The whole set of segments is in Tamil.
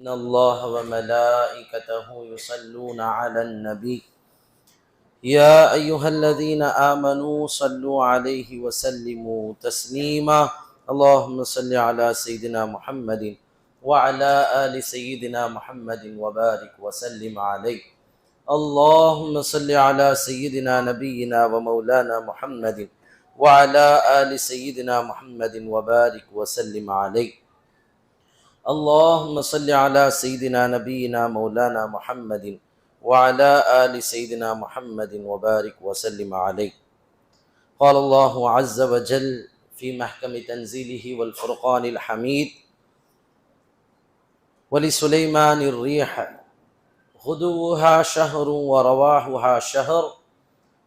إن الله وملائكته يصلون على النبي يا أيها الذين آمنوا صلوا عليه وسلموا تسليما اللهم صل على سيدنا محمد وعلى آل سيدنا محمد وبارك وسلم عليه اللهم صل على سيدنا نبينا ومولانا محمد وعلى آل سيدنا محمد وبارك وسلم عليه اللهم صل على سيدنا نبينا مولانا محمد وعلى آل سيدنا محمد وبارك وسلم عليه قال الله عز وجل في محكم تنزيله والفرقان الحميد ولسليمان الريح غدوها شهر ورواحها شهر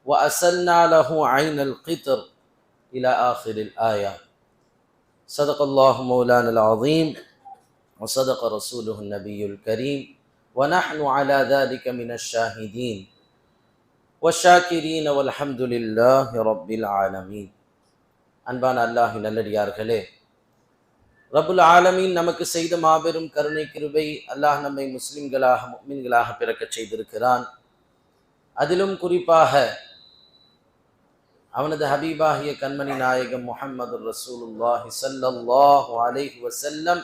وأسلنا له عين القطر إلى آخر الآية صدق الله مولانا العظيم وصدق رسوله النبي الكريم ونحن على ذلك من الشاهدين والشاكرين والحمد لله رب العالمين அன்பான அல்லாஹ்வின் நல்லடியார்களே, ரப்புல் ஆலமீன் நமக்கு செய்த மாபெரும் கருணை கிருபை, அல்லாஹ் நம்மை முஸ்லிம்களாக முஃமின்களாக பிறக்கச் செய்திருக்கிறான். அதிலும் குறிப்பாக அவனது ஹபீபாகிய கண்மணி நாயகம் முஹம்மது ரசூலுல்லாஹி ஸல்லல்லாஹு அலைஹி வஸல்லம்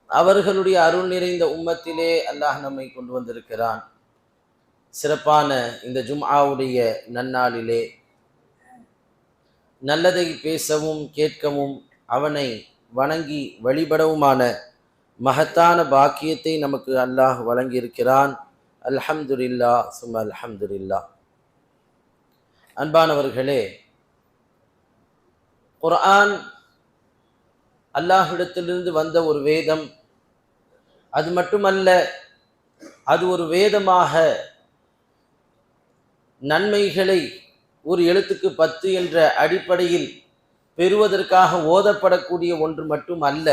அவர்களுடைய அருள் நிறைந்த உம்மத்திலே அல்லாஹ் நம்மை கொண்டு வந்திருக்கிறான். சிறப்பான இந்த ஜும்ஆவுடைய நன்னாளிலே நல்லதை பேசவும் கேட்கவும் அவனை வணங்கி வழிபடவுமான மகத்தான பாக்கியத்தை நமக்கு அல்லாஹ் வழங்கியிருக்கிறான். அல்ஹம்துலில்லாஹ் சும்ம அல்ஹம்துலில்லாஹ். அன்பானவர்களே, குர்ஆன் அல்லாஹ்விடத்திலிருந்து வந்த ஒரு வேதம். அது மட்டுமல்ல, அது ஒரு வேதமாக நன்மைகளை ஒரு எழுத்துக்கு 10 என்ற அடிப்படையில் பெறுவதற்காக ஓதப்படக்கூடிய ஒன்று மட்டும் அல்ல,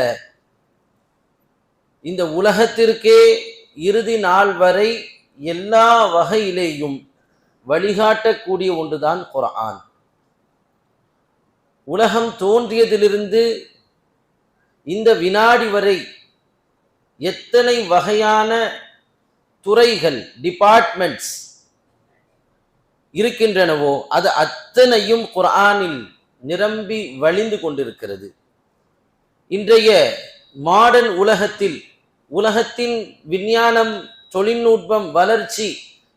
இந்த உலகத்திற்கே இறுதி நாள் வரை எல்லா வகையிலேயும் வழிகாட்டக்கூடிய ஒன்றுதான் குர்ஆன். உலகம் தோன்றியதிலிருந்து இந்த வினாடி வரை எத்தனை வகையான துறைகள், டிபார்ட்மெண்ட்ஸ் இருக்கின்றனவோ அது அத்தனையும் குர்ஆனில் நிரம்பி வழிந்து கொண்டிருக்கிறது. இன்றைய மாடர்ன் உலகத்தின் விஞ்ஞானம், தொழில்நுட்பம், வளர்ச்சி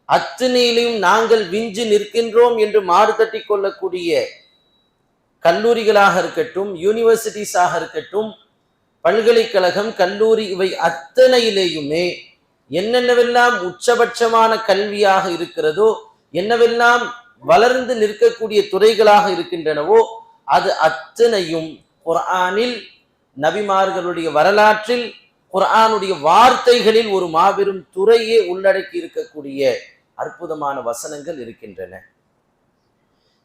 அத்தனையிலும் நாங்கள் விஞ்சு நிற்கின்றோம் என்று மாறு தட்டி கொள்ளக்கூடிய கல்லூரிகளாக இருக்கட்டும், யூனிவர்சிட்டிஸாக இருக்கட்டும், பல்கலைக்கழகம், கல்லூரி, இவை அத்தனையிலேயுமே என்னென்னவெல்லாம் உச்சபட்சமான கல்வியாக இருக்கிறதோ, என்னவெல்லாம் வளர்ந்து நிற்கக்கூடிய துறைகளாக இருக்கின்றனவோ அது அத்தனையும் குர்ஆனில், நபிமார்களுடைய வரலாற்றில், குர்ஆனுடைய வார்த்தைகளில் ஒரு மாபெரும் துறையே உள்ளடக்கி இருக்கக்கூடிய அற்புதமான வசனங்கள் இருக்கின்றன.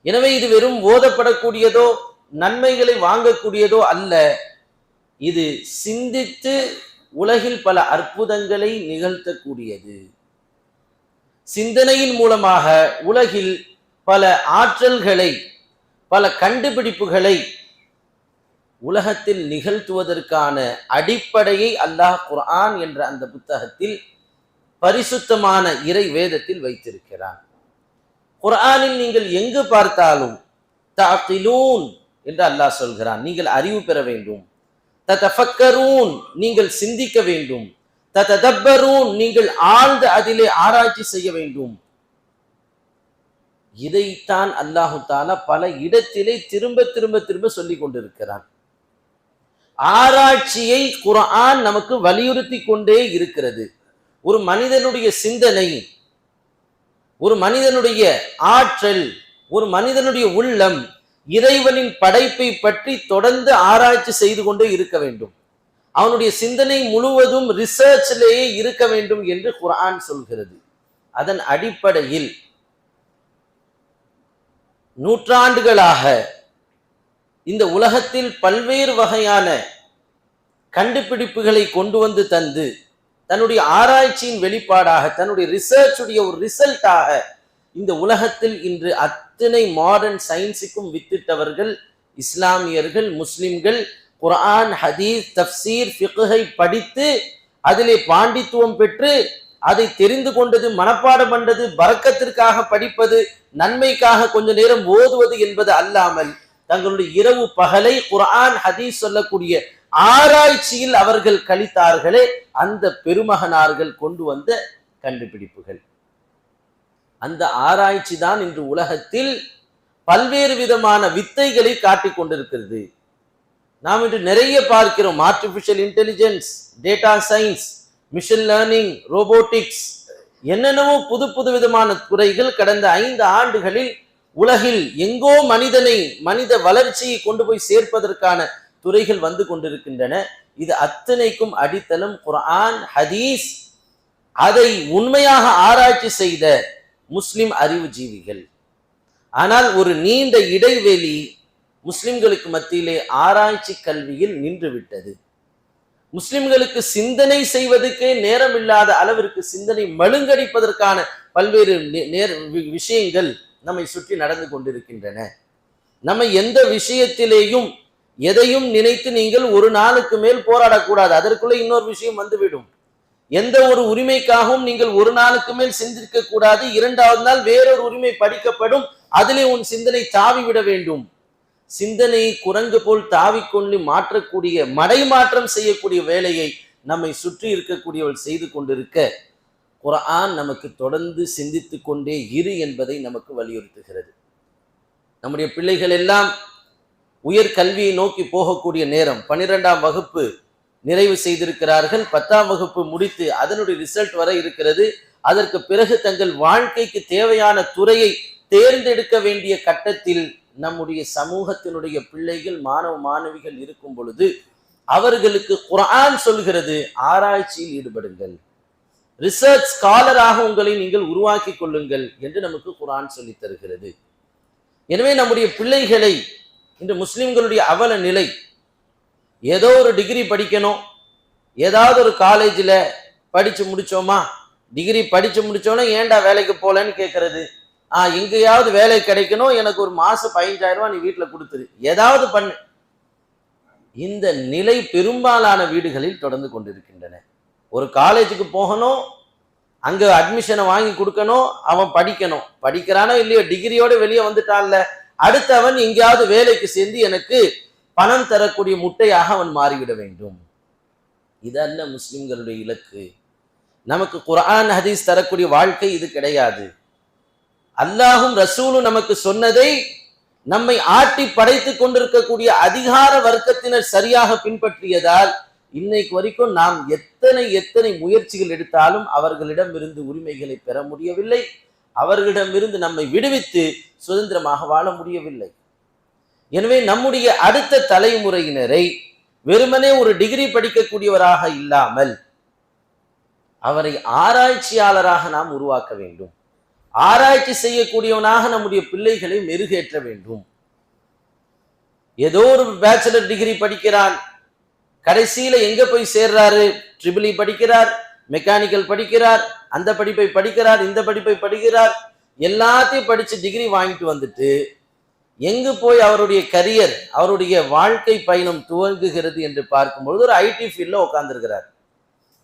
எனவே இது வெறும் ஓதப்படக்கூடியதோ நன்மைகளை வாங்கக்கூடியதோ அல்ல, இது சிந்தித்து உலகில் பல அற்புதங்களை நிகழ்த்தக்கூடியது. சிந்தனையின் மூலமாக உலகில் பல ஆற்றல்களை, பல கண்டுபிடிப்புகளை உலகத்தில் நிகழ்த்துவதற்கான அடிப்படையை அல்லாஹ் குர்ஆன் என்ற அந்த புத்தகத்தில், பரிசுத்தமான இறை வேதத்தில் வைத்திருக்கிறான். குர்ஆனில் நீங்கள் எங்கு பார்த்தாலும் தஅகிலூன் என்று அல்லாஹ் சொல்கிறான். நீங்கள் அறிவு பெற வேண்டும். ததஃபக்கரூன், நீங்கள் சிந்திக்க வேண்டும். தததப்பரூன், நீங்கள் ஆழ்ந்து அதிலே ஆராய்ச்சி செய்ய வேண்டும். இதைத்தான் அல்லாஹு தஆலா பல இடத்திலே திரும்ப திரும்ப திரும்ப சொல்லிக் கொண்டிருக்கிறான். ஆராய்ச்சியை குர்ஆன் நமக்கு வலியுறுத்தி கொண்டே இருக்கிறது. ஒரு மனிதனுடைய சிந்தனை, ஒரு மனிதனுடைய ஆற்றல், ஒரு மனிதனுடைய உள்ளம் இறைவனின் படைப்பை பற்றி தொடர்ந்து ஆராய்ச்சி செய்து கொண்டே இருக்க வேண்டும். அவனுடைய சிந்தனை முழுவதும் ரிசர்ச்சிலேயே இருக்க வேண்டும் என்று குர்ஆன் சொல்கிறது. அதன் அடிப்படையில் நூற்றாண்டுகளாக இந்த உலகத்தில் பல்வேறு வகையான கண்டுபிடிப்புகளை கொண்டு வந்து தந்து, தன்னுடைய ஆராய்ச்சியின் வெளிப்பாடாக, தன்னுடைய ரிசர்ச்சுடைய ஒரு ரிசல்ட்டாக இந்த உலகத்தில் இன்று அத்தனை மாடர்ன் சயின்ஸுக்கும் வித்திட்டவர்கள் இஸ்லாமியர்கள், முஸ்லிம்கள். குர்ஆன், ஹதீஸ், தஃப்சீர், ஃபிக்ஹை படித்து அதிலே பாண்டித்துவம் பெற்று அதை தெரிந்து கொண்டது, மனப்பாடம் பண்றது, பரக்கத்திற்காக படிப்பது, நன்மைக்காக கொஞ்ச நேரம் ஓதுவது என்பது அல்லாமல் தங்களுடைய இரவு பகலை குர்ஆன் ஹதீஸ் சொல்லக்கூடிய ஆராய்ச்சியில் அவர்கள் கழித்தார்களே, அந்த பெருமகனார்கள் கொண்டு வந்த கண்டுபிடிப்புகள். அந்த ஆராய்ச்சி தான் இன்று உலகத்தில் பல்வேறு விதமான வித்தைகளை காட்டிக் கொண்டிருக்கிறது. நாம் இன்று நிறைய பார்க்கிறோம். Artificial intelligence, data science, machine learning, robotics, என்னென்னவோ புது புது விதமான துறைகள் கடந்த 5 ஆண்டுகளில் உலகில் எங்கோ மனித வளர்ச்சியை கொண்டு போய் சேர்ப்பதற்கான துறைகள் வந்து கொண்டிருக்கின்றன. இது அத்தனைக்கும் அடித்தளம் குர்ஆன் ஹதீஸ். அதை உண்மையாக ஆராய்ச்சி செய்த முஸ்லிம் அறிவுஜீவிகள். ஆனால் ஒரு நீண்ட இடைவெளி முஸ்லிம்களுக்கு மத்தியிலே ஆராய்ச்சி கல்வியில் நின்றுவிட்டது. முஸ்லிம்களுக்கு சிந்தனை செய்வதற்கே நேரம் இல்லாத அளவிற்கு சிந்தனை மழுங்கடிப்பதற்கான பல்வேறு விஷயங்கள் நம்மை சுற்றி நடந்து கொண்டிருக்கின்றன. நம்ம எந்த விஷயத்திலேயும் எதையும் நினைத்து நீங்கள் ஒரு நாளுக்கு மேல் போராடக்கூடாது. அதற்குள்ள இன்னொரு விஷயம் வந்துவிடும். எந்த ஒரு உரிமைக்காகவும் நீங்கள் ஒரு நாளுக்கு மேல் சிந்திக்க கூடாது. 2வது நாள் வேறொரு உரிமை படிக்கப்படும், அதிலே உன் சிந்தனை தாவி விட வேண்டும். சிந்தனை குரங்கு போல் தாவிக்கொண்டு மாற்றக்கூடிய, மடைமாற்றம் செய்யக்கூடிய வேலையை நம்மை சுற்றி இருக்கக்கூடியவள் செய்து கொண்டிருக்க குர்ஆன் நமக்கு தொடர்ந்து சிந்தித்து கொண்டே இரு என்பதை நமக்கு வலியுறுத்துகிறது. நம்முடைய பிள்ளைகள் எல்லாம் உயர் கல்வியை நோக்கி போகக்கூடிய நேரம். 12ஆம் வகுப்பு நிறைவு செய்திருக்கிறார்கள். 10ஆம் வகுப்பு முடித்து அதனுடைய ரிசல்ட் வர இருக்கிறது. அதற்கு பிறகு தங்கள் வாழ்க்கைக்கு தேவையான துறையை தேர்ந்தெடுக்க வேண்டிய கட்டத்தில் நம்முடைய சமூகத்தினுடைய பிள்ளைகள், மாணவ மாணவிகள் இருக்கும் பொழுது அவர்களுக்கு குர்ஆன் சொல்கிறது, ஆராய்ச்சியில் ஈடுபடுங்கள், ரிசர்ச் ஸ்காலராக உங்களை நீங்கள் உருவாக்கி கொள்ளுங்கள் என்று நமக்கு குர்ஆன் சொல்லி தருகிறது. எனவே நம்முடைய பிள்ளைகளை, இன்று முஸ்லிம்களுடைய அவல நிலை, ஏதோ ஒரு டிகிரி படிக்கணும், ஏதாவது ஒரு காலேஜில் படிச்சு முடிச்சோமா, டிகிரி படிச்சு முடிச்சோன்னா ஏன்டா வேலைக்கு போலன்னு கேட்கறது. எங்கேயாவது வேலை கிடைக்கணும், எனக்கு ஒரு மாசம் 15,000 ரூபாய் நீ வீட்டில் கொடுத்துரு, ஏதாவது பண்ணு. இந்த நிலை பெரும்பாலான வீடுகளில் தொடர்ந்து கொண்டிருக்கின்றன. ஒரு காலேஜுக்கு போகணும், அங்க அட்மிஷனை வாங்கி கொடுக்கணும், அவன் படிக்கணும், படிக்கிறானோ இல்லையோ டிகிரியோட வெளியே வந்துட்டான்ல, அடுத்தவன் எங்கேயாவது வேலைக்கு சேர்ந்து எனக்கு பணம் தரக்கூடிய முட்டையாக அவன் மாறிவிட வேண்டும். இதல்ல முஸ்லிம்களுடைய இலக்கு. நமக்கு குர்ஆன் ஹதீஸ் தரக்கூடிய வாழ்க்கை இது கிடையாது. அல்லாஹும் ரசூலும் நமக்கு சொன்னதை நம்மை ஆட்டி படைத்துக் கொண்டிருக்கக்கூடிய அதிகார வர்க்கத்தினர் சரியாக பின்பற்றியதால் இன்னைக்கு வரைக்கும் நாம் எத்தனை முயற்சிகள் எடுத்தாலும் அவர்களிடமிருந்து உரிமைகளை பெற முடியவில்லை. அவர்களிடமிருந்து நம்மை விடுவித்து சுதந்திரமாக வாழ முடியவில்லை. எனவே நம்முடைய அடுத்த தலைமுறையினரை வெறுமனே ஒரு டிகிரி படிக்கக்கூடியவராக இல்லாமல் அவரை ஆராய்ச்சியாளராக நாம் உருவாக்க வேண்டும். ஆராய்ச்சி செய்யக்கூடியவனாக நம்முடைய பிள்ளைகளை மெருகேற்ற வேண்டும். ஏதோ ஒரு பேச்சுலர் டிகிரி படிக்கிறான், கடைசியில எங்க போய் சேர்றாரு, ட்ரிபிள் இ படிக்கிறார், மெக்கானிக்கல் படிக்கிறார், அந்த படிப்பை படிக்கிறார், இந்த படிப்பை படிக்கிறார், எல்லாத்தையும் படிச்சு டிகிரி வாங்கிட்டு வந்துட்டு எங்கு போய் அவருடைய கரியர், அவருடைய வாழ்க்கை பயணம் துவங்குகிறது என்று பார்க்கும்பொழுது ஒரு ஐடி ஃபீல்ட்ல உட்கார்ந்துருக்கிறார்.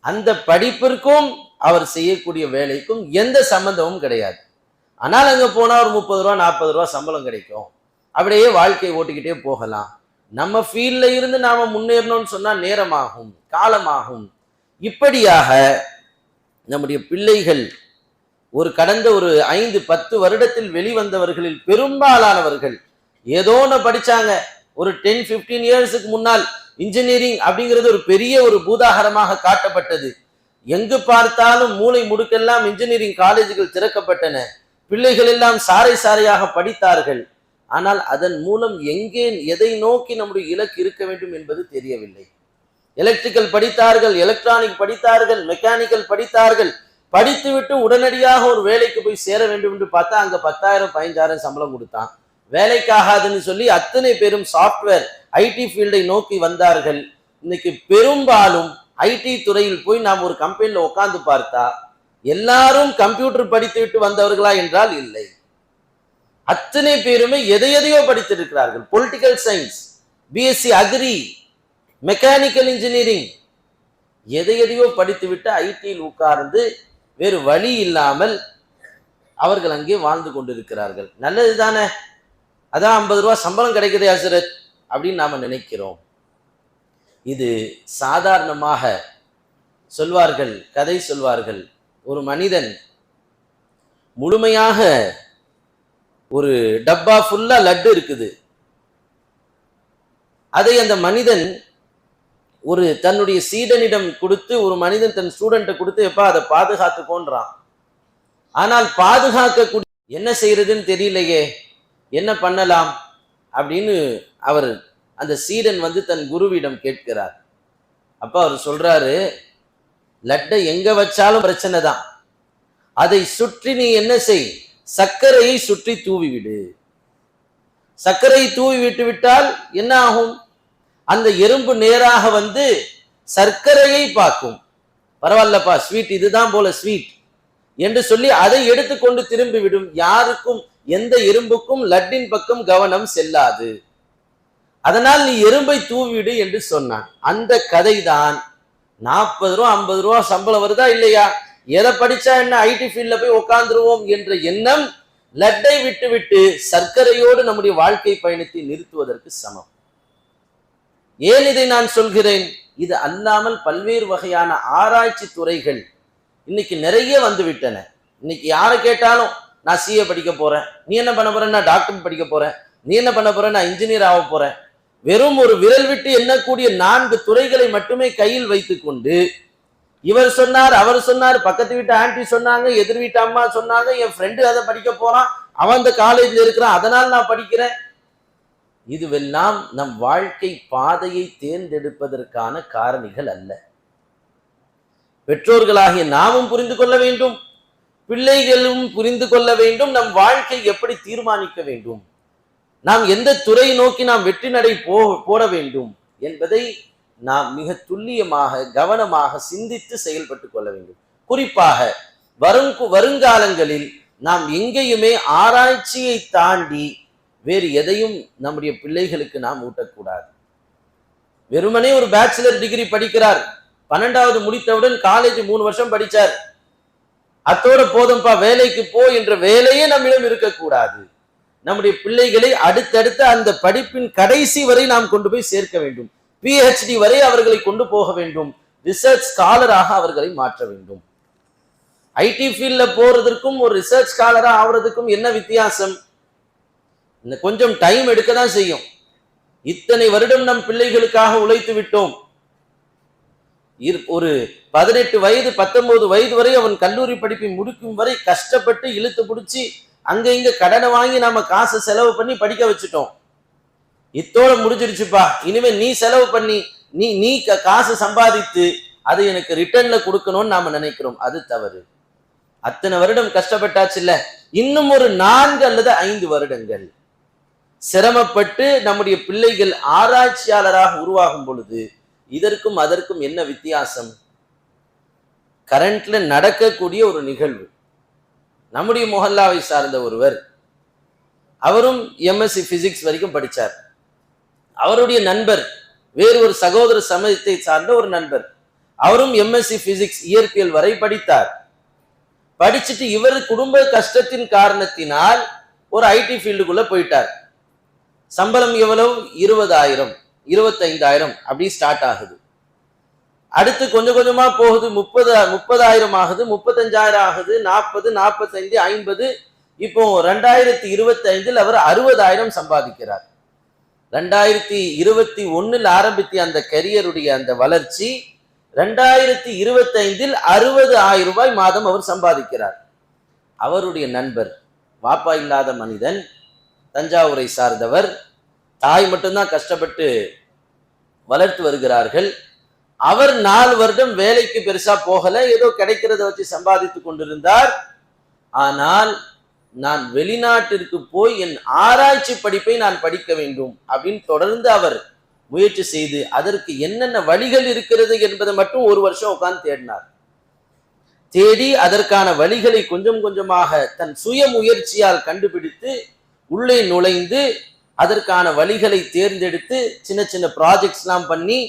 அந்த படிப்பிற்கும் அவர் செய்யக்கூடிய வேலைக்கும் எந்த சம்பந்தமும் கிடையாது. ஆனால் அங்க போனா ஒரு 30 ரூபா 40 ரூபா சம்பளம் கிடைக்கும், அப்படியே வாழ்க்கை ஓட்டிக்கிட்டே போகலாம். நம்ம ஃபீல்ட்ல இருந்து நாம முன்னேறணும்னு சொன்னா நேரமாகும், காலமாகும். இப்படியாக நம்முடைய பிள்ளைகள் கடந்த ஒரு 5-10 வருடத்தில் வெளிவந்தவர்களில் பெரும்பாலானவர்கள் ஏதோ ஒன்று படிச்சாங்க. ஒரு 10-15 இயர்ஸுக்கு முன்னால் இன்ஜினியரிங் அப்படிங்கிறது ஒரு பெரிய ஒரு பூதாகரமாக காட்டப்பட்டது. எங்கு பார்த்தாலும் மூளை முடுக்கெல்லாம் இன்ஜினியரிங் காலேஜுகள் திறக்கப்பட்டன. பிள்ளைகள் எல்லாம் சாறை சாறையாக படித்தார்கள். ஆனால் அதன் மூலம் எங்கே எதை நோக்கி நம்முடைய இலக்கு இருக்க வேண்டும் என்பது தெரியவில்லை. எலக்ட்ரிக்கல் படித்தார்கள், எலக்ட்ரானிக் படித்தார்கள், மெக்கானிக்கல் படித்தார்கள். படித்துவிட்டு உடனடியாக ஒரு வேலைக்கு போய் சேர வேண்டும் என்று பார்த்தா அங்க 10,000-15,000 சம்பளம் கொடுத்தான். வேலைக்காகாதுன்னு சொல்லி அத்தனை பேரும் சாஃப்ட்வேர் ஐடி ஃபீல்டை நோக்கி வந்தார்கள். இன்னைக்கு பெரும்பாலும் ஐடி துறையில் போய் நாம் ஒரு கம்பெனில உட்கார்ந்து பார்த்தா எல்லாரும் கம்ப்யூட்டர் படித்து விட்டு வந்தவர்களா என்றால் இல்லை. அத்தனை பேருமே எதையோ படித்திருக்கிறார்கள். Political science, BSc agri, mechanical engineering, எதையோ படித்துவிட்டு ஐடியில் உட்கார்ந்து வேறு வழி இல்லாமல் அவர்கள் அங்கே வாழ்ந்து கொண்டிருக்கிறார்கள். நல்லது தானே, அதான் 50 ரூபா சம்பளம் கிடைக்குதே ஹசரத் அப்படின்னு நாம நினைக்கிறோம். இது சாதாரணமாக சொல்வார்கள், கதை சொல்வார்கள். ஒரு மனிதன் முழுமையாக ஒரு டப்பா ஃபுல்லா லட்டு இருக்குது. அதை அந்த மனிதன் ஒரு தன்னுடைய சீடனிடம் கொடுத்து, ஒரு மனிதன் தன் ஸ்டூடெண்ட்டை கொடுத்து, எப்பா அதை பாதுகாத்துக்கோன்றான். ஆனால் பாதுகாக்க என்ன செய்யறதுன்னு தெரியலையே, என்ன பண்ணலாம் அப்படின்னு அவர் அந்த சீடன் தன் குருவிடம் கேட்கிறார். அப்ப அவர் சொல்றாரு, லட்டை எங்க வச்சாலும் பிரச்சனை தான், அதை சுற்றி நீ என்ன செய், சர்க்கரையை சுற்றி தூவி விடு. சர்க்கரை தூவி விட்டு விட்டால் என்ன ஆகும், அந்த எறும்பு நேராக சர்க்கரையை பார்க்கும். பரவாயில்லப்பா, ஸ்வீட் இதுதான் போல ஸ்வீட் என்று சொல்லி அதை எடுத்துக்கொண்டு திரும்பி விடும். யாருக்கும், எந்த எறும்புக்கும் லட்டின் பக்கம் கவனம் செல்லாது. அதனால் நீ எறும்பை தூவிடு என்று சொன்னான். அந்த கதை தான் 40 ரூபா 50 ரூபா சம்பளம் வருதா இல்லையா, எதை படிச்சா என்ன, ஐடி ஃபீல்ட்ல போய் உட்கார்ந்துருவோம் என்ற எண்ணம் லட்டை விட்டு விட்டு சர்க்கரையோடு நம்முடைய வாழ்க்கை பயணத்தை நிறுத்துவதற்கு சமம். ஏன் இதை நான் சொல்கிறேன், இது அல்லாமல் பல்வேறு வகையான ஆராய்ச்சி துறைகள் இன்னைக்கு நிறைய வந்துவிட்டன. இன்னைக்கு யாரை கேட்டாலும் நான் சிஏ படிக்க போறேன், நீ என்ன பண்ண போற, நான் டாக்டர் படிக்க போறேன், நீ என்ன பண்ண போற, நான் இன்ஜினியர் ஆக போறேன். வெறும் ஒரு விரல் விட்டு எண்ணக்கூடிய 4 துறைகளை மட்டுமே கையில் வைத்துக் கொண்டு இவர் சொன்னார், அவர் சொன்னார், பக்கத்து வீட்டு ஆன்டி சொன்னாங்க, எதிர் வீட்டு அம்மா சொன்னாங்க, என் ஃப்ரெண்டு அதை படிக்க போறான், அவன் அந்த காலேஜ்ல இருக்கிறான், அதனால் நான் படிக்கிறேன். இதுவெல்லாம் நம் வாழ்க்கை பாதையை தேர்ந்தெடுப்பதற்கான காரணிகள் அல்ல. பெற்றோர்களாகிய நாமும் புரிந்து கொள்ள வேண்டும், பிள்ளைகளும் புரிந்து கொள்ள வேண்டும், நம் வாழ்க்கை எப்படி தீர்மானிக்க வேண்டும், நாம் எந்த துறை நோக்கி நாம் வெற்றி நடை போட வேண்டும் என்பதை நாம் மிக துல்லியமாக கவனமாக சிந்தித்து செயல்பட்டு கொள்ள வேண்டும். குறிப்பாக வருங்காலங்களில் நாம் எங்கேயுமே ஆராய்ச்சியை தாண்டி வேறு எதையும் நம்முடைய பிள்ளைகளுக்கு நாம் ஊட்டக்கூடாது. வெறுமனே ஒரு பேச்சுலர் டிகிரி படிக்கிறார், 12வது முடித்தவுடன் காலேஜ் 3 வருஷம் படிச்சார், அத்தோட போதும்பா வேலைக்கு போ என்ற வேலையே நம்மிடம் இருக்கக்கூடாது. நம்முடைய பிள்ளைகளை அடுத்தடுத்த அந்த படிப்பின் கடைசி வரை நாம் கொண்டு போய் சேர்க்க வேண்டும். PhD வரை அவர்களை கொண்டு போக வேண்டும். ரிசர்ச் ஸ்காலராக அவர்களை மாற்ற வேண்டும். ஐடி ஃபீல்ட்ல போறதற்கும் ஒரு ரிசர்ச் ஸ்காலரா ஆவறதுக்கும் என்ன வித்தியாசம்? கொஞ்சம் டைம் எடுக்க தான் செய்யும். இத்தனை வருடம் நம் பிள்ளைகளுக்காக உழைத்து விட்டோம். ஒரு 18 வயது 19 வயது வரை அவன் கல்லூரி படிப்பை முடிக்கும் வரை கஷ்டப்பட்டு இழுத்து பிடிச்சி அங்க இங்க கடனை வாங்கி நாம காசை செலவு பண்ணி படிக்க வச்சுட்டோம். இத்தோட முடிஞ்சிருச்சுப்பா, இனிமே நீ செலவு பண்ணி நீ காசு சம்பாதித்து அதை எனக்கு ரிட்டர்ன்ல கொடுக்கணும்னு நாம நினைக்கிறோம். அது தவறு. அத்தனை வருடம் கஷ்டப்பட்டாச்சு இல்ல, இன்னும் ஒரு 4 அல்லது 5 வருடங்கள் சிரமப்பட்டு நம்முடைய பிள்ளைகள் ஆராய்ச்சியாளராக உருவாகும் பொழுது இதற்கும் அதற்கும் என்ன வித்தியாசம்? கரண்ட்ல நடக்கக்கூடிய ஒரு நிகழ்வு. நம்முடைய மொஹல்லாவை சார்ந்த ஒருவர், அவரும் MSc பிசிக்ஸ் வரைக்கும் படிச்சார். அவருடைய நண்பர், வேறு ஒரு சகோதர சமயத்தை சார்ந்த ஒரு நண்பர், அவரும் MSc பிசிக்ஸ் இயற்பியல் வரை படித்தார். படிச்சுட்டு இவர் குடும்ப கஷ்டத்தின் காரணத்தினால் ஒரு ஐடி ஃபீல்டுக்குள்ள போயிட்டார். சம்பளம் எவ்வளவு? 20,000 25,000 அப்படி ஸ்டார்ட் ஆகுது. அடுத்து கொஞ்சம் கொஞ்சமா போகுது, 30,000 ஆகுது, 35,000 ஆகுது, 40, 45, 50. இப்போ 2025 அவர் 60,000 சம்பாதிக்கிறார். 2021 ஆரம்பித்த அந்த கரியருடைய அந்த வளர்ச்சி 2025 60,000 ரூபாய் மாதம் அவர் சம்பாதிக்கிறார். அவருடைய நண்பர், வாப்பா இல்லாத மனிதன், தஞ்சாவூரை சார்ந்தவர், தாய் மட்டும்தான் கஷ்டப்பட்டு வளர்த்து வருகிறார்கள். அவர் 4 வருடம் வேலைக்கு பெருசா போகல, ஏதோ கிடைக்கிறத வச்சு சம்பாதித்து கொண்டிருந்தார். ஆனால் நான் வெளிநாட்டிற்கு போய் என் ஆராய்ச்சி படிப்பை நான் படிக்க வேண்டும் அப்படின்னு தொடர்ந்து அவர் முயற்சி செய்து அதற்கு என்னென்ன வழிகள் இருக்கிறது என்பதை மட்டும் 1 வருஷம் உட்கார்ந்து தேடினார். தேடி அதற்கான வழிகளை கொஞ்சம் கொஞ்சமாக தன் சுய முயற்சியால் கண்டுபிடித்து உள்ளே நுழைந்து அதற்கான வழிகளை தேர்ந்தெடுத்து சின்ன சின்ன ப்ராஜெக்ட்ஸ்லாம் பண்ணி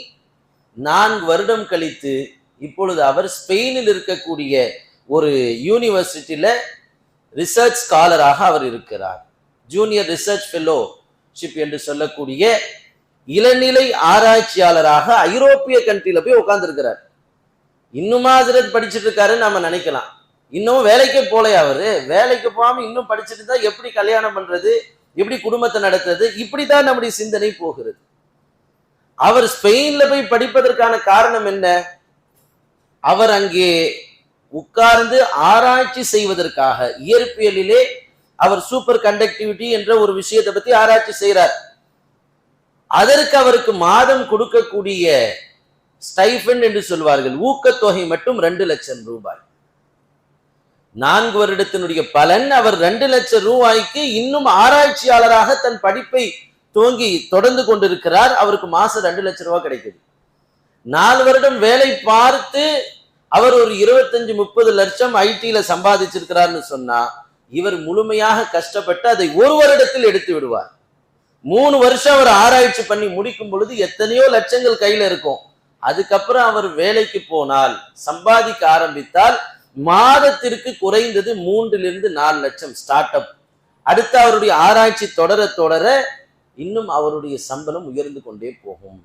4 வருடம் கழித்து இப்பொழுது அவர் ஸ்பெயினில் இருக்கக்கூடிய ஒரு யூனிவர்சிட்டியில ரிசர்ச் ஸ்காலராக அவர் இருக்கிறார். ஜூனியர் ரிசர்ச் ஃபெலோஷிப் என்று சொல்லக்கூடிய இளநிலை ஆராய்ச்சியாளராக ஐரோப்பிய கண்ட்ரியில போய் உட்கார்ந்துருக்கிறார். இன்னுமா ஹஜ்ரத் படிச்சுட்டு இருக்காருன்னு நம்ம நினைக்கலாம். இன்னும் வேலைக்கே போலையா அவரு? வேலைக்கு போகாம இன்னும் படிச்சுட்டு இருந்தா எப்படி கல்யாணம் பண்றது, எப்படி குடும்பத்தை நடத்துறது, இப்படிதான் நம்முடைய சிந்தனை போகிறது. அவர் ஸ்பெயின்ல போய் படிப்பதற்கான காரணம் என்ன? அவர் அங்கே உட்கார்ந்து ஆராய்ச்சி செய்வதற்காக, இயற்பியலிலே அவர் சூப்பர் கண்டக்டிவிட்டி என்ற ஒரு விஷயத்தை பத்தி ஆராய்ச்சி செய்கிறார். அதற்கு அவருக்கு மாதம் கொடுக்கக்கூடிய ஸ்டைஃபண்ட் என்று சொல்வார்கள், ஊக்கத்தொகை மட்டும் 2 லட்சம் ரூபாய். 4 வருடத்தினுடைய பலன் அவர் 2 லட்சம் ரூபாய்க்கு இன்னும் ஆராய்ச்சியாளராக தன் படிப்பை துவங்கி தொடர்ந்து கொண்டிருக்கிறார். அவருக்கு மாசம் 2 லட்சம் ரூபாய் கிடைக்குது. 4 வருடம் வேலை பார்த்து அவர் ஒரு 25-30 லட்சம் ஐடில சம்பாதிச்சிருக்கிறார்னு சொன்னா, இவர் முழுமையாக கஷ்டப்பட்டு அதை 1 வருடத்தில் எடுத்து விடுவார். 3 வருஷம் அவர் ஆராய்ச்சி பண்ணி முடிக்கும் பொழுது எத்தனையோ லட்சங்கள் கையில இருக்கும். அதுக்கப்புறம் அவர் வேலைக்கு போனால், சம்பாதிக்க ஆரம்பித்தால் மாதத்திற்கு குறைந்தது 3-4 லட்சம் ஸ்டார்ட் அப். அடுத்து அவருடைய ஆராய்ச்சி தொடர தொடர இன்னும் அவருடைய சம்பளம் உயர்ந்து கொண்டே போகும்.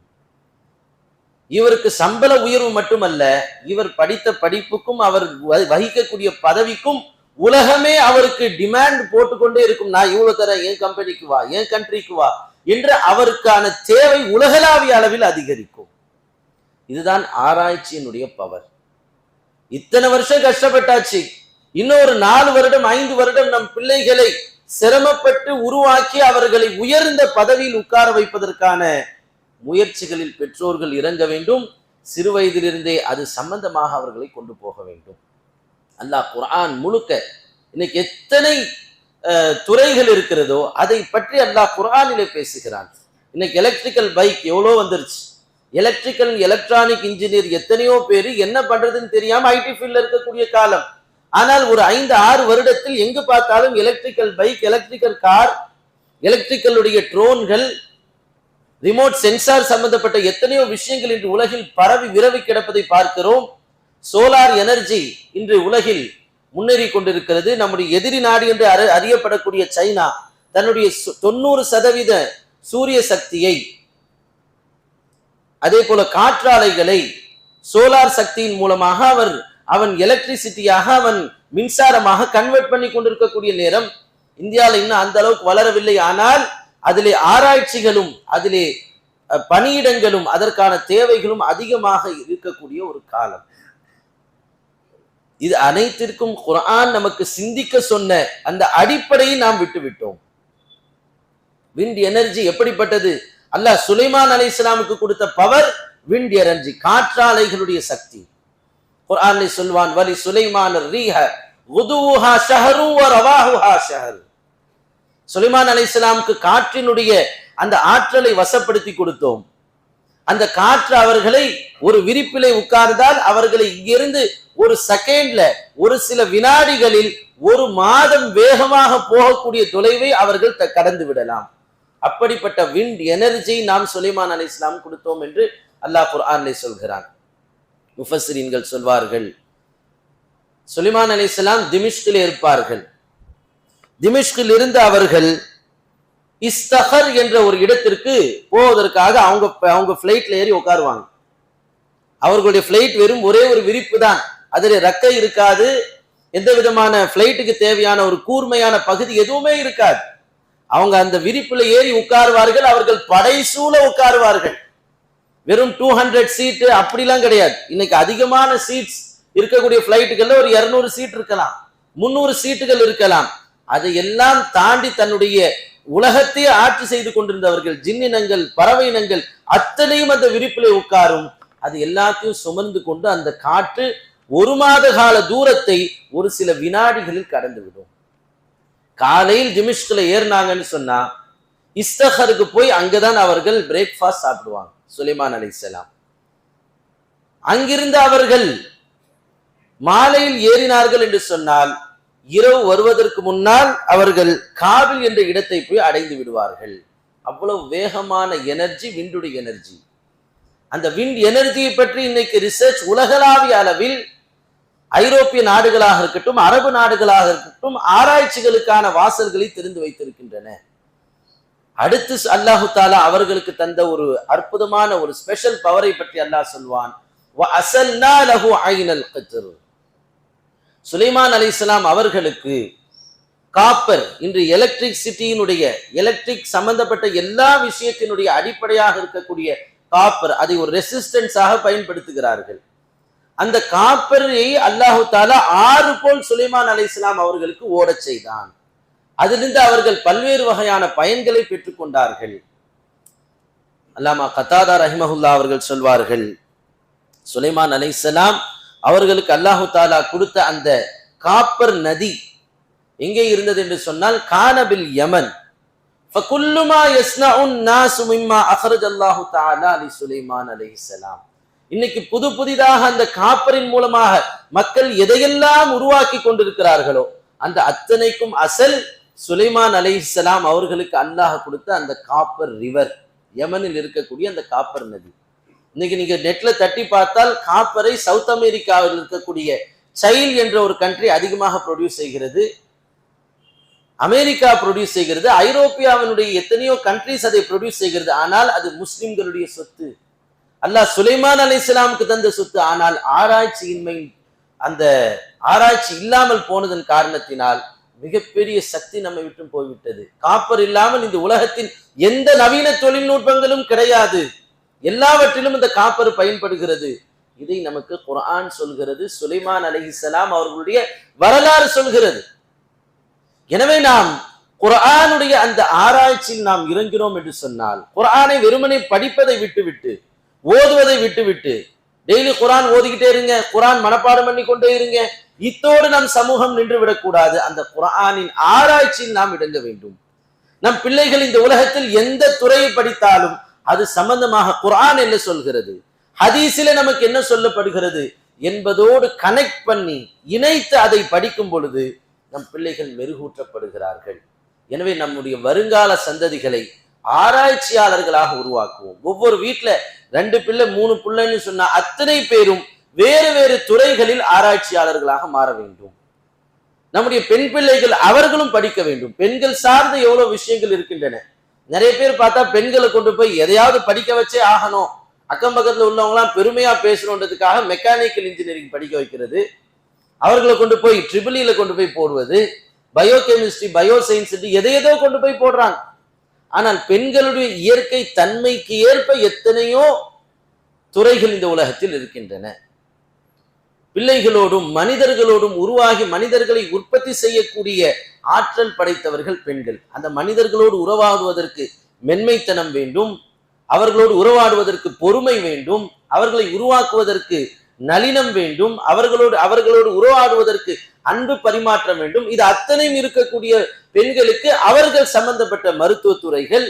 இவருக்கு சம்பள உயர்வு மட்டுமல்ல, இவர் படித்த படிப்புக்கும் அவர் வகிக்கக்கூடிய பதவிக்கும் உலகமே அவருக்கு டிமாண்ட் போட்டுக்கொண்டே இருக்கும். நான் இவ்வளவு தரேன், என் கம்பெனிக்கு வா, என் கண்ட்ரிக்கு வா என்று அவருக்கான தேவை உலகளாவிய அளவில் அதிகரிக்கும். இதுதான் ஆராய்ச்சியினுடைய பவர். இத்தனை வருஷம் கஷ்டப்பட்டாச்சு, இன்னொரு 4 வருடம் 5 வருடம் நம் பிள்ளைகளை சிரமப்பட்டு உருவாக்கி அவர்களை உயர்ந்த பதவியில் உட்கார வைப்பதற்கான முயற்சிகளில் பெற்றோர்கள் இறங்க வேண்டும். சிறு வயதிலிருந்தே அது சம்பந்தமாக அவர்களை கொண்டு போக வேண்டும். அல்லாஹ் குர்ஆன் முழுக்க இன்னைக்கு எத்தனை துறைகள் இருக்கிறதோ அதை பற்றி அல்லாஹ் குர்ஆனிலே பேசுகிறான். இன்னைக்கு எலக்ட்ரிக்கல் பைக் எவ்வளோ வந்துருச்சு. எலக்ட்ரிக்கல் எலக்ட்ரானிக் இன்ஜினியர் எத்தனையோ பேர் என்ன பண்றதுன்னு தெரியாம ஐடி ஃபீல்ட்ல இருக்கக்கூடிய காலம். ஆனால் ஒரு 5-6 வருடத்தில் எங்கு பார்த்தாலும் எலக்ட்ரிக்கல் பைக், எலக்ட்ரிக்கல் கார், எலக்ட்ரிக்கலுடைய ட்ரோன்கள், ரிமோட் சென்சார் சம்பந்தப்பட்ட எத்தனையோ விஷயங்கள் இன்று உலகில் பரவி விரவி கிடப்பதை பார்க்கிறோம். சோலார் எனர்ஜி இன்று உலகில் முன்னேறி கொண்டிருக்கிறது. நம்முடைய எதிரி நாடு என்று அறியப்படக்கூடிய சைனா தன்னுடைய 90% சூரிய சக்தியை, அதே போல காற்றாலைகளை சோலார் சக்தியின் மூலமாக அவன் எலக்ட்ரிசிட்டியாக, அவன் மின்சாரமாக கன்வெர்ட் பண்ணி கொண்டிருக்கக்கூடிய நேரம் இந்தியாவில் இன்னும் அந்த அளவுக்கு வளரவில்லை. ஆனால் அதிலே ஆராய்ச்சிகளும் அதிலே பணியிடங்களும் அதற்கான தேவைகளும் அதிகமாக இருக்கக்கூடிய ஒரு காலம். இது அனைத்திற்கும் குர்ஆன் நமக்கு சிந்திக்க சொன்ன அந்த அடிப்படையை நாம் விட்டுவிட்டோம். விண்ட் எனர்ஜி எப்படிப்பட்டது? அல்லாஹ் சுலைமான் அலைஹிஸ்ஸலாமுக்கு கொடுத்த பவர் விண்ட் எனர்ஜி, காற்றாலைகளுடைய சக்தி. குர்ஆனிலே சொல்வான், வலி சுலைமான் ரீஹ குதுஹா ஷஹரு வ ரவாஹுஹா ஷஹர். சுலைமான் அலைஹிஸ்ஸலாமுக்கு காற்றினுடைய அந்த ஆற்றலை வசப்படுத்தி கொடுத்தோம். அந்த காற்று அவர்களை ஒரு விரிப்பிலே உட்கார்ந்தால் அவர்களை இங்கிருந்து ஒரு செகண்ட்ல, ஒரு சில வினாடிகளில் 1 மாதம் வேகமாக போகக்கூடிய தொலைவை அவர்கள் கடந்து விடலாம். அப்படிப்பட்ட விண்ட் எனர்ஜி நாம் சுலைமான் அலைஹிஸ்ஸலாம் கொடுத்தோம் என்று அல்லாஹ் குர்ஆனிலே சொல்கிறான். முஃபஸ்ஸிரீன்கள் சொல்வார்கள், சுலைமான் அலைஹிஸ்ஸலாம் திமிஷ்கிலே இருப்பார்கள். திமிஷ்கில் இருந்து அவர்கள் இஸ்தகர் என்ற ஒரு இடத்திற்கு போவதற்காக அவங்க பிளைட்ல ஏறி உட்காருவாங்க. அவர்களுடைய பிளைட் வெறும் ஒரே ஒரு விரிப்பு தான், அதில் ரெக்கை இருக்காது, எந்த விதமான பிளைட்டுக்கு தேவையான ஒரு கூர்மையான பகுதி எதுவுமே இருக்காது. அவங்க அந்த விரிப்புல ஏறி உட்காருவார்கள். அவர்கள் படைசூழ உட்காருவார்கள். வெறும் 200 சீட்டு அப்படிலாம் கிடையாது. இன்னைக்கு அதிகமான சீட்ஸ் இருக்கக்கூடிய பிளைட்டுகள்ல ஒரு 200 சீட் இருக்கலாம், 300 சீட்டுகள் இருக்கலாம். அதையெல்லாம் தாண்டி தன்னுடைய உலகத்தையே ஆட்சி செய்து கொண்டிருந்தவர்கள், ஜின்னினங்கள், பறவை இனங்கள் அத்தனையும் அந்த விரிப்பிலே உட்காரும். அது எல்லாத்தையும் சுமந்து கொண்டு அந்த காற்று 1 மாத கால தூரத்தை ஒரு சில வினாடிகளில் கடந்துவிடும். காலையில் திமிஷ்கில் ஏறினாங்கன்னு சொன்னா இஸ்தகருக்கு போய் அங்கதான் அவர்கள் பிரேக்ஃபாஸ்ட் சாப்பிடுவாங்க. சுலைமான் அலைஹிஸ்ஸலாம் அங்கிருந்து அவர்கள் மாலையில் ஏறினார்கள் என்று சொன்னால் இரவு வருவதற்கு முன்னால் அவர்கள் காபில் என்ற இடத்தை போய் அடைந்து விடுவார்கள். அவ்வளவு வேகமான எனர்ஜி, விண்டுடைய எனர்ஜி. அந்த விண்ட் எனர்ஜியை பற்றி இன்னைக்கு ரிசர்ச் உலகளாவிய அளவில் ஐரோப்பிய நாடுகளாக இருக்கட்டும், அரபு நாடுகளாக இருக்கட்டும், ஆராய்ச்சிகளுக்கான வாசல்களை திறந்து வைத்திருக்கின்றன. அடுத்து அல்லாஹு தாலா அவர்களுக்கு தந்த ஒரு அற்புதமான ஒரு ஸ்பெஷல் பவரை பற்றி அல்லாஹ் சொல்வான், சுலைமான் அலைஹிஸ்ஸலாம் அவர்களுக்கு காப்பர், இன்று எலக்ட்ரிசிட்டியினுடைய எலக்ட்ரிக் சம்பந்தப்பட்ட எல்லா விஷயத்தினுடைய அடிப்படையாக இருக்கக்கூடிய காப்பர், அதை ஒரு ரெசிஸ்டன்ஸாக பயன்படுத்துகிறார்கள். அந்த காப்பரை அல்லாஹு தாலா 6 போல் சுலைமான் அலைஹிஸ்ஸலாம் அவர்களுக்கு ஓடச் செய்தான். அதிலிருந்து அவர்கள் பல்வேறு வகையான பயன்களை பெற்றுக் கொண்டார்கள். அல்லாமா கத்தாதா ரஹிமஹுல்லா அவர்கள் சொல்வார்கள், சுலைமான் அலைஹிஸ்ஸலாம் அவர்களுக்கு அல்லாஹு தாலா கொடுத்த அந்த காப்பர் நதி எங்கே இருந்தது என்று சொன்னால், கானபில் யமன். ஃபகுல்லுமா யஸ்னஉன் நாஸு மிம்மா அக்ரஜல்லாஹு தஆலா லிசுலைமான் அலைஹிஸ்ஸலாம். இன்னைக்கு புதிதாக அந்த காப்பரின் மூலமாக மக்கள் எதையெல்லாம் உருவாக்கி கொண்டிருக்கிறார்களோ அந்த அத்தனைக்கும் அசல் சுலைமான் அலைஹிஸ்ஸலாம் அவர்களுக்கு அல்லாஹ் கொடுத்த அந்த காப்பர் ரிவர், யமனில் இருக்கக்கூடிய அந்த காப்பர் நதி. இன்னைக்கு நீங்க நெட்ல தட்டி பார்த்தால் காப்பரை சவுத் அமெரிக்காவில் இருக்கக்கூடிய சைல் என்ற ஒரு கண்ட்ரி அதிகமாக ப்ரொடியூஸ் செய்கிறது, அமெரிக்கா ப்ரொடியூஸ் செய்கிறது, ஐரோப்பியாவினுடைய எத்தனையோ கண்ட்ரிஸ் அதை ப்ரொடியூஸ் செய்கிறது. ஆனால் அது முஸ்லிம்களுடைய சொத்து. அல்லாஹ் சுலைமான் அலைஹிஸ்ஸலாமுக்கு தந்த சொத்து. ஆனால் ஆராய்ச்சியின்மை, அந்த ஆராய்ச்சி இல்லாமல் போனதன் காரணத்தினால் மிகப்பெரிய சக்தி நம்மை விட்டு போய்விட்டது. காப்பர் இல்லாமல் இந்த உலகத்தின் எந்த நவீன தொழில்நுட்பங்களும் கிடையாது. எல்லாவற்றிலும் இந்த காப்பர் பயன்படுகிறது. இதை நமக்கு குர்ஆன் சொல்கிறது, சுலைமான் அலைஹிஸ்ஸலாம் அவர்களுடைய வரலாறு சொல்கிறது. எனவே நாம் குர்ஆனுடைய அந்த ஆராய்ச்சியில் நாம் இறங்கினோம் என்று சொன்னால், குர்ஆனை வெறுமனை படிப்பதை விட்டுவிட்டு, ஓதுவதை விட்டுவிட்டு, டெய்லி குர்ஆன் ஓதிக்கிட்டே இருங்க, குர்ஆன் மனப்பாடம் பண்ணி கொண்டே இருங்க, இத்தோடு நம் சமூகம் நின்று விடக்கூடாது. அந்த குர்ஆனின் ஆராய்ச்சியில் நாம் இறங்க வேண்டும். நம் பிள்ளைகள் இந்த உலகத்தில் எந்த துறையை படித்தாலும் அது சம்பந்தமாக குர்ஆன் என்ன சொல்கிறது, ஹதீஸில நமக்கு என்ன சொல்லப்படுகிறது என்பதோடு கனெக்ட் பண்ணி இணைத்து அதை படிக்கும் பொழுது நம் பிள்ளைகள் மெருகூற்றப்படுகிறார்கள். எனவே நம்முடைய வருங்கால சந்ததிகளை ஆராய்ச்சியாளர்களாக உருவாக்குவோம். ஒவ்வொரு வீட்டுல 2 பிள்ளை 3 பிள்ளைன்னு சொன்னா அத்தனை பேரும் வேறு வேறு துறைகளில் ஆராய்ச்சியாளர்களாக மாற வேண்டும். நம்முடைய பெண் பிள்ளைகள் அவர்களும் படிக்க வேண்டும். பெண்கள் சார்ந்த எவ்வளவு விஷயங்கள் இருக்கின்றன. நிறைய பேர் பார்த்தா பெண்களை கொண்டு போய் எதையாவது படிக்க வச்சே ஆகணும், அக்கம் பக்கத்துல உள்ளவங்க எல்லாம் பெருமையா பேசணுன்றதுக்காக மெக்கானிக்கல் இன்ஜினியரிங் படிக்க வைக்கிறது, அவர்களை கொண்டு போய் ட்ரிபிளில கொண்டு போய் போடுவது, பயோ கெமிஸ்ட்ரி, பயோ சயின்ஸ், எதையதோ கொண்டு போய் போடுறாங்க. ஆனால் பெண்களுடைய இயற்கை தன்மைக்கு ஏற்ப எத்தனையோ துறைகள் இந்த உலகத்தில் இருக்கின்றன. பிள்ளைகளோடும் மனிதர்களோடும் உருவாகி மனிதர்களை உற்பத்தி செய்யக்கூடிய ஆற்றல் படைத்தவர்கள் பெண்கள். அந்த மனிதர்களோடு உறவாடுவதற்கு மென்மைத்தனம் வேண்டும், அவர்களோடு உறவாடுவதற்கு பொறுமை வேண்டும், அவர்களை உருவாக்குவதற்கு நளினம் வேண்டும், அவர்களோடு உறவாடுவதற்கு அன்பு பரிமாற்றம் வேண்டும். இது அத்தனையும் இருக்கக்கூடிய பெண்களுக்கு அவர்கள் சம்பந்தப்பட்ட மருத்துவ துறைகள்,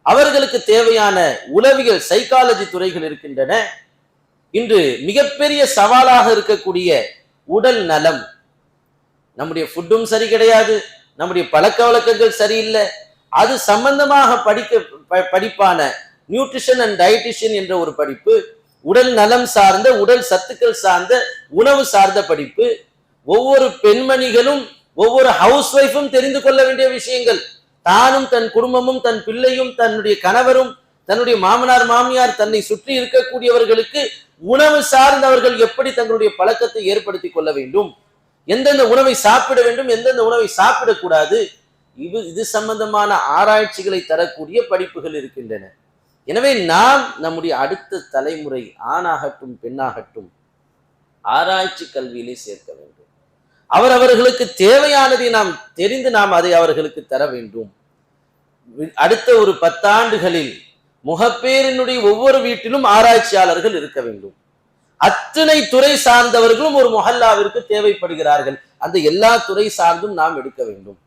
அவர்களுக்கு தேவையான உளவியல் சைக்காலஜி துறைகள் இருக்கின்றன. இன்று மிகப்பெரிய சவாலாக இருக்கக்கூடிய உடல் நலம், நம்முடைய ஃபுட்டும் சரி கிடையாது, நம்முடைய பழக்க வழக்கங்கள் சரியில்லை, அது சம்பந்தமாக படிப்பான நியூட்ரிஷன் அண்ட் டயட்டிஷியன் என்ற ஒரு படிப்பு, உடல் நலம் சார்ந்த, உடல் சத்துக்கள் சார்ந்த, உணவு சார்ந்த படிப்பு. ஒவ்வொரு பெண்மணிகளும், ஒவ்வொரு ஹவுஸ் ஒய்ஃபும் தெரிந்து கொள்ள வேண்டிய விஷயங்கள். தானும் தன் குடும்பமும் தன் பிள்ளையும் தன்னுடைய கணவரும் தன்னுடைய மாமனார் மாமியார் தன்னை சுற்றி இருக்கக்கூடியவர்களுக்கு உணவு சார்ந்தவர்கள் எப்படி தங்களுடைய பழக்கத்தை ஏற்படுத்தி கொள்ள வேண்டும், எந்தெந்த உணவை சாப்பிட வேண்டும், எந்தெந்த உணவை சாப்பிடக்கூடாது, இது சம்பந்தமான ஆராய்ச்சிகளை தரக்கூடிய படிப்புகள் இருக்கின்றன. எனவே நாம் நம்முடைய அடுத்த தலைமுறை ஆணாகட்டும் பெண்ணாகட்டும் ஆராய்ச்சி கல்வியிலே சேர்க்க வேண்டும். அவர்களுக்கு தேவையானதை நாம் தெரிந்து நாம் அதை அவர்களுக்கு தர வேண்டும். அடுத்த ஒரு 10 ஆண்டுகளில் முகப்பேரினுடைய ஒவ்வொரு வீட்டிலும் ஆராய்ச்சியாளர்கள் இருக்க வேண்டும். அத்தனை துறை சார்ந்தவர்களும் ஒரு முஹல்லாவிற்கு தேவைப்படுகிறார்கள். அந்த எல்லா துறை சார்ந்தும் நாம் எடுக்க வேண்டும்.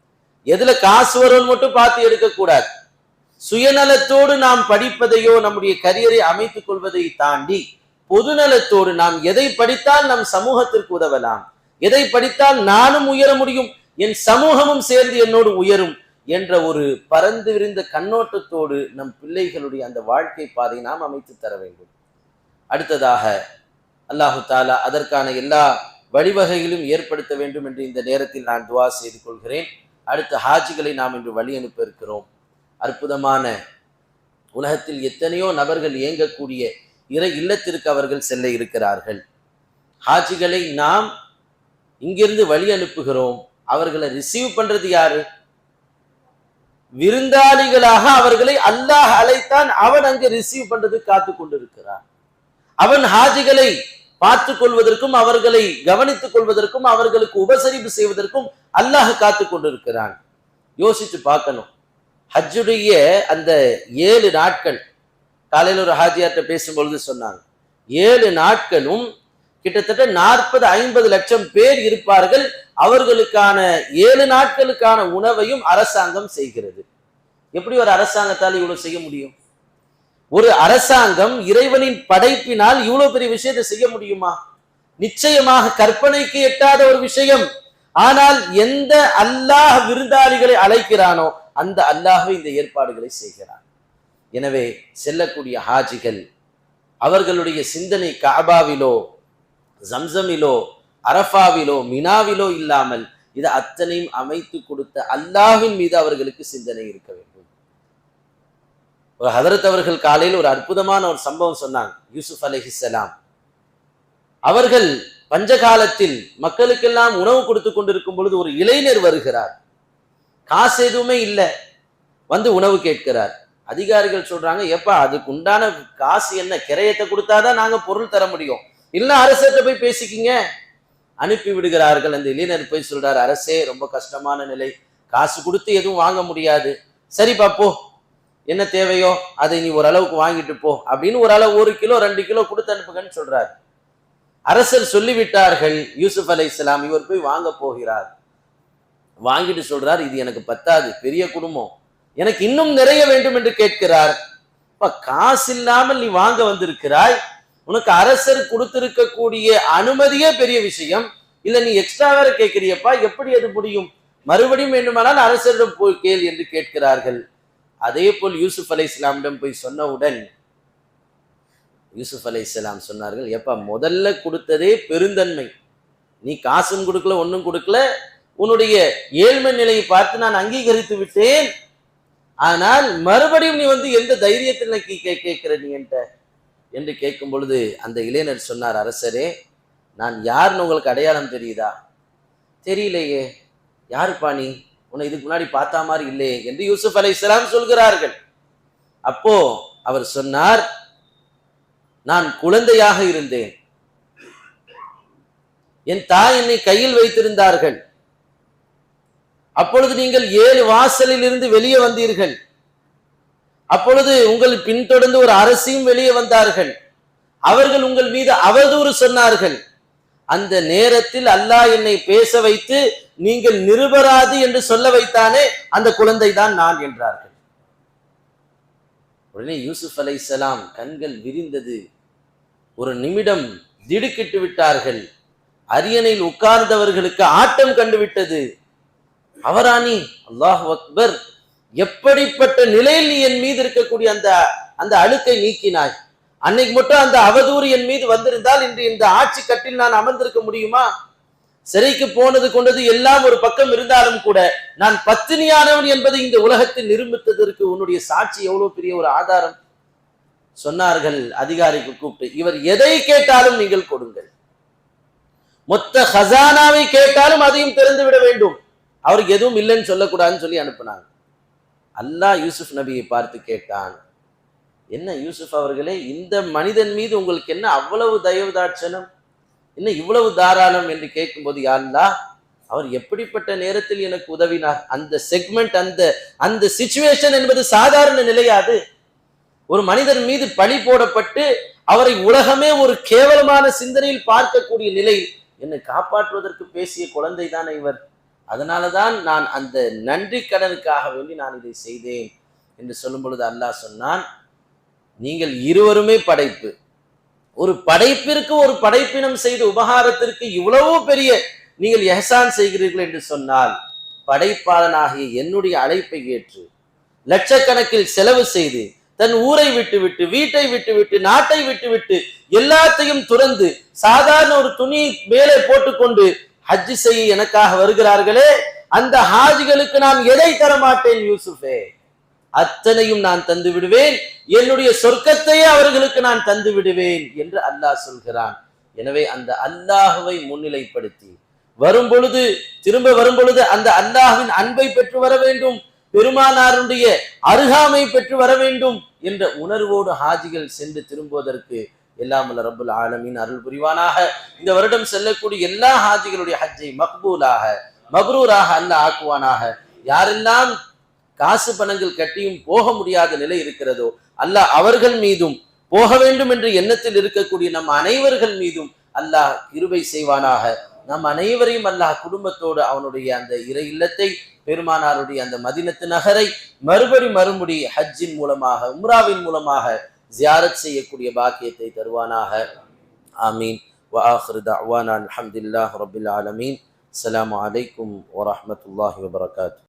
எதுல காசு வரும்னு மட்டும் பார்த்து எடுக்கக்கூடாது. சுயநலத்தோடு நாம் படிப்பதையோ நம்முடைய கரியரை அமைத்துக் கொள்வதை தாண்டி பொதுநலத்தோடு நாம் எதை படித்தால் நம் சமூகத்திற்கு உதவலாம், எதை படித்தால் நானும் உயர முடியும், என் சமூகமும் சேர்ந்து என்னோடு உயரும் என்ற ஒரு பரந்து விரிந்த கண்ணோட்டத்தோடு நம் பிள்ளைகளுடைய அந்த வாழ்க்கை பாதை நாம் அமைத்து தர வேண்டும். அடுத்ததாக அல்லாஹு தாலா அதற்கான எல்லா வழிவகைகளும் ஏற்படுத்த வேண்டும் என்று இந்த நேரத்தில் நான் துவா செய்து கொள்கிறேன். அடுத்த ஹாஜிகளை நாம் இன்று வழி அனுப்ப இருக்கிறோம். அற்புதமான உலகத்தில் எத்தனையோ நபர்கள் இயங்கக்கூடிய இறை இல்லத்திற்கு அவர்கள் செல்ல இருக்கிறார்கள். ஹாஜிகளை நாம் இங்கிருந்து வழி அனுப்புகிறோம். அவர்களை ரிசீவ் பண்றது யாரு? விருந்தாளிகளாக அவர்களை அல்லாஹ் அழைத்தான். அவன் அங்கு ரிசீவ் பண்றது காத்து கொண்டிருக்கிறான். அவன் ஹாஜிகளை பார்த்துக் கொள்வதற்கும் அவர்களை கவனித்துக் கொள்வதற்கும் அவர்களுக்கு உபசரிப்பு செய்வதற்கும் அல்லாஹ் காத்து கொண்டிருக்கிறான். யோசிச்சு பார்க்கணும். ஹஜ்ஜுடைய அந்த 7 நாட்கள், காலையில் ஒரு ஹாஜியார்ட்ட பேசும்பொழுது சொன்னாங்க, 7 நாட்களும் கிட்டத்தட்ட 40-50 லட்சம் பேர் இருப்பார்கள். அவர்களுக்கான 7 நாட்களுக்கான உணவையும் அரசாங்கம் செய்கிறது. எப்படி ஒரு அரசாங்கத்தால் இவ்வளவு செய்ய முடியும்? ஒரு அரசாங்கம் இறைவனின் படைப்பினால் இவ்வளவு பெரிய விஷயத்தை செய்ய முடியுமா? நிச்சயமாக கற்பனைக்கு எட்டாத ஒரு விஷயம். ஆனால் எந்த அல்லாஹ் விருந்தாளிகளை அழைக்கிறானோ அந்த அல்லாஹ் இந்த ஏற்பாடுகளை செய்கிறான். எனவே செல்லக்கூடிய ஹாஜிகள் அவர்களுடைய சிந்தனை கஅபாவிலோ ஜம்சமிலோ அரஃபாவிலோ மினாவிலோ இல்லாமல் இது அத்தனையும் அமைத்து கொடுத்த அல்லாஹ்வின் மீது அவர்களுக்கு சிந்தனை இருக்க வேண்டும். ஒரு ஹதரத் அவர்கள் காலையில் ஒரு அற்புதமான ஒரு சம்பவம் சொன்னாங்க. யூசுப் அலைஹிஸ்ஸலாம் அவர்கள் பஞ்சகாலத்தில் மக்களுக்கெல்லாம் உணவு கொடுத்து கொண்டிருக்கும் பொழுது ஒரு இளைஞர் வருகிறார். காசு எதுவுமே இல்லை, வந்து உணவு கேட்கிறார். அதிகாரிகள் சொல்றாங்க, ஏப்பா அதுக்கு உண்டான காசு என்ன, கிரையத்தை கொடுத்தாதான் நாங்க பொருள் தர முடியும், இல்ல அரசர்கிட்ட போய் பேசிக்கிங்க. அனுப்பி விடுகிறார்கள். அந்த இளைஞர் போய் சொல்றாரு, அரசே ரொம்ப கஷ்டமான நிலை, காசு கொடுத்து எதுவும் வாங்க முடியாது, சரி பாப்போ என்ன தேவையோ அதை நீ ஓரளவுக்கு வாங்கிட்டு போ அப்படின்னு ஓரளவு 1 கிலோ 2 கிலோ கொடுத்து அனுப்புங்கன்னு சொல்றாரு. அரசர் சொல்லிவிட்டார்கள். யூசுப் அலைஹிஸ்ஸலாம் இவர் போய் வாங்க போகிறார். வாங்கிட்டு சொல்றார், இது எனக்கு பத்தாது, பெரிய குடும்பம், எனக்கு இன்னும் நிறைய வேண்டும் என்று கேட்கிறார். காசு இல்லாமல் நீ வாங்க வந்திருக்கிறாய், உனக்கு அரசர் கொடுத்திருக்கக்கூடிய அனுமதியே பெரிய விஷயம், இல்ல நீ எக்ஸ்ட்ரா வேற கேட்கிறியப்பா, எப்படி அது முடியும்? மறுபடியும் வேண்டுமானால் அரசரிடம் போய் கேள் என்று கேட்கிறார்கள். அதே போல் யூசுப் அலைஹிஸ்ஸலாமிடம் போய் சொன்னவுடன் யூசுப் அலைஹிஸ்ஸலாம் சொன்னார்கள், எப்பா முதல்ல கொடுத்ததே பெருந்தன்மை, நீ காசும் கொடுக்கல ஒன்னும் கொடுக்கல, உன்னுடைய ஏழ்மை நிலையை பார்த்து நான் அங்கீகரித்து விட்டேன், ஆனால் மறுபடியும் நீ வந்து எந்த தைரியத்தில் கேட்கிற நீ என்று கேட்கும் பொழுது அந்த இளைஞர் சொன்னார், அரசரே நான் யாருன்னு உங்களுக்கு அடையாளம் தெரியுதா? தெரியலையே. யாருப்பா நீ, உன்னை இதுக்கு முன்னாடி பார்த்தா மாதிரி இல்லையே என்று யூசுப் அலைஹிஸ்ஸலாம் சொல்கிறார்கள். அப்போ அவர் சொன்னார், நான் குழந்தையாக இருந்தேன், என் தாய் என்னை கையில் வைத்திருந்தார்கள், அப்பொழுது நீங்கள் 7 வாசலில் இருந்து வெளியே வந்தீர்கள், அப்பொழுது உங்கள் பின்தொடர்ந்து ஒரு அரசியும் வெளியே வந்தார்கள், அவர்கள் உங்கள் மீது அவதூறு சொன்னார்கள், அந்த நேரத்தில் அல்லாஹ் என்னை பேச வைத்து நீங்கள் நிரபராதி என்று சொல்ல வைத்தானே, அந்த குழந்தை தான் நான் என்றார்கள். உடனே யூசுப் அலைஹிஸ்ஸலாம் கண்கள் விரிந்தது, ஒரு நிமிடம் திடுக்கிட்டு விட்டார்கள். அரியணையில் உட்கார்ந்தவர்களுக்கு ஆட்டம் கண்டுவிட்டது. அவராணி, அல்லாஹ் அக்பர், எப்படிப்பட்ட நிலையில் நீ என் மீது இருக்கக்கூடிய அந்த அழுக்கை நீக்கினாய்? அன்னைக்கு மட்டும் அந்த அவதூறு என் மீது வந்திருந்தால் இன்று இந்த ஆட்சி கட்டில் நான் அமர்ந்திருக்க முடியுமா? சிறைக்கு போனது கொண்டது எல்லாம் ஒரு பக்கம் இருந்தாலும் கூட நான் பத்தினியானவன் என்பதை இந்த உலகத்தில் நிரூபித்ததற்கு உன்னுடைய சாட்சி எவ்வளவு பெரிய ஒரு ஆதாரம். சொன்னார்கள் அதிகாரிக்கு கூப்பிட்டு, இவர் எதை கேட்டாலும் நீங்கள் கொடுங்கள், மொத்த ஹசானாவை கேட்டாலும் அதையும் திறந்து விட வேண்டும், அவருக்கு எதுவும் இல்லைன்னு சொல்லக்கூடாதுன்னு சொல்லி அனுப்பினாங்க. அல்லாஹ் யூசுப் நபியை பார்த்து கேட்டான், என்ன யூசுப் அவர்களே, இந்த மனிதன் மீது உங்களுக்கு என்ன அவ்வளவு தயவுதாட்சணம், என்ன இவ்வளவு தாராளம் என்று கேட்கும்போது, யா அல்லாஹ் அவர் எப்படிப்பட்ட நேரத்தில் எனக்கு உதவினார், அந்த செக்மெண்ட் அந்த சிச்சுவேஷன் என்பது சாதாரண நிலையாது. ஒரு மனிதர் மீது பழி போடப்பட்டு அவரை உலகமே ஒரு கேவலமான சிந்தனையில் பார்க்கக்கூடிய நிலை, என்னை காப்பாற்றுவதற்கு பேசிய குழந்தை தானே இவர், அதனாலதான் நான் அந்த நன்றி கடனுக்காக வேண்டி நான் இதை செய்தேன் என்று சொல்லும் பொழுது அல்லாஹ் சொன்னான், நீங்கள் இருவருமே படைப்பு, ஒரு படைப்பிற்கு ஒரு படைப்பினம் செய்த உபகாரத்திற்கு இவ்வளவு பெரிய நீங்கள் எஹ்சான் செய்கிறீர்கள் என்று சொன்னால், படைப்பாளனாகிய என்னுடைய அழைப்பை ஏற்று லட்சக்கணக்கில் செலவு செய்து தன் ஊரை விட்டுவிட்டு, வீட்டை விட்டுவிட்டு, நாட்டை விட்டுவிட்டு, எல்லாத்தையும் துறந்து சாதாரண ஒரு துணி மேலே போட்டுக்கொண்டு ஹஜ் செய்ய எனக்காக வருகிறார்களே, அந்த ஹாஜிகளுக்கு நான் எதை தர மாட்டேன் யூசுஃபே? அத்தனையும் நான் தந்து விடுவேன், என்னுடைய சொர்க்கத்தையே அவர்களுக்கு நான் தந்து விடுவேன் என்று அல்லாஹ் சொல்கிறான். எனவே அந்த அல்லாஹுவை முன்னிலைப்படுத்தி திரும்ப வரும் பொழுது அந்த அல்லாஹ்வின் அன்பை பெற்று வர வேண்டும், பெருமானாருடைய அருகாமை பெற்று வர வேண்டும் என்ற உணர்வோடு ஹாஜிகள் சென்று திரும்புவதற்கு எல்லாம் வல்ல ரப்புல் ஆலமீன் அருள் புரிவானாக. இந்த வருடம் செல்லக்கூடிய எல்லா ஹாஜிகளுடைய ஹஜ்ஜை மக்பூலாக மப்ரூராக அல்லாஹ் ஆக்குவானாக. யாரெல்லாம் காசு பணங்கள் கட்டியும் போக முடியாத நிலை இருக்கிறதோ அல்லாஹ் அவர்கள் மீதும், போக வேண்டும் என்ற எண்ணத்தில் இருக்கக்கூடிய நம் அனைவர்கள் மீதும் அல்லாஹ் கிருபை செய்வானாக. நம் அனைவரையும் அல்லாஹ் குடும்பத்தோடு அவனுடைய அந்த இறை இல்லத்தை, பெருமானாருடைய அந்த மதீனத்து நகரை மறுபடி ஹஜ்ஜின் மூலமாக, உம்ராவின் மூலமாக ஜியாரத் செய்யக்கூடிய பாக்கியத்தை தருவானாக. ஆமீன். வ ஆகிரு தஅவானா அல்ஹம்துலில்லாஹி ரப்பில் ஆலமீன். அஸ்ஸலாமு அலைக்கும் வ ரஹ்மத்துல்லாஹி வ பரகாத்துஹு.